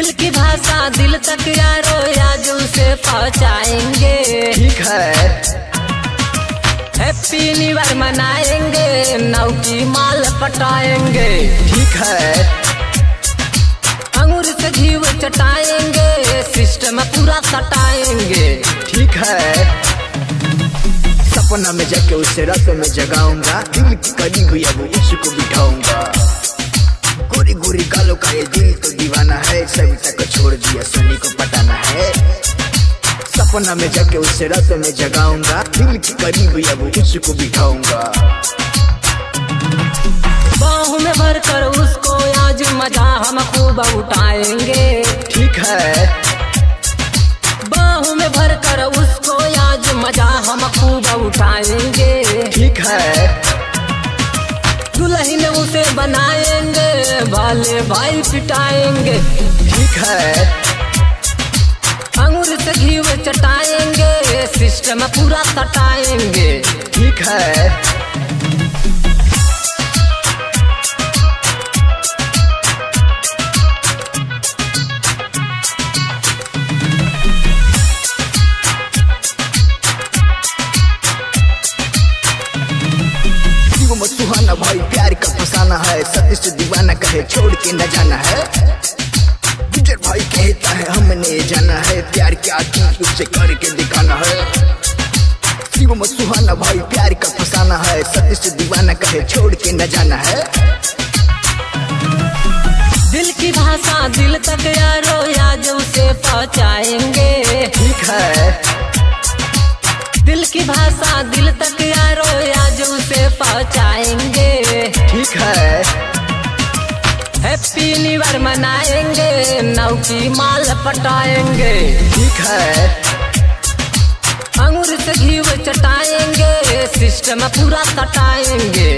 दिल की भाषा दिल तक यारो आज उसे पहुँचाएंगे। ठीक है, हैप्पी न्यू ईयर मनाएंगे, नौ की माल पटाएंगे। ठीक है, अंगूर से घी चटाएंगे, सिस्टम पूरा सटाएंगे। ठीक है, सपना में जाके उसे रातों में जगाऊंगा, दिल की करीब अब उसको बिठाऊंगा। गोरी गोरी गालों का ये दिल तो दीवाना है, सविता को छोड़ दिया सोनी को पटाना है। सपना में जाके उसे रातों में जगाऊंगा, दिल की करीब अब उसको बिठाऊंगा। बाहों में भर कर उसको आज मजा हम खूब उठाएंगे। ठीक है, बाहों में भर कर उसको आज मजा हम खूब उठाएंगे। ठीक है, दुल्हन उसे बनाएंगे, भाले भाई पिटाएंगे। ठीक है, अंगूर से घी चटाएंगे, सिस्टम पूरा सटाएंगे। ठीक है, सुहाना भाई प्यार का फसाना है, सतीश दीवाना कहे छोड़ के न जाना है। गुजर भाई कहता है हमने जाना है, प्यार क्या चीज उससे करके दिखाना है। शिवम सुहाना भाई प्यार का फसाना है, सतीश दीवाना कहे छोड़ के न जाना है। दिल की भाषा दिल तक यारो आज उसे पहुँचाएंगे। ठीक है, दिल की भाषा दिल तक यारो आज उसे पहुँचाएंगे। ठीक है, हैप्पी न्यू ईयर मनाएंगे, नौ की माल पटाएंगे। ठीक है, अंगूर से घी चटाएंगे, सिस्टम पूरा सटाएंगे।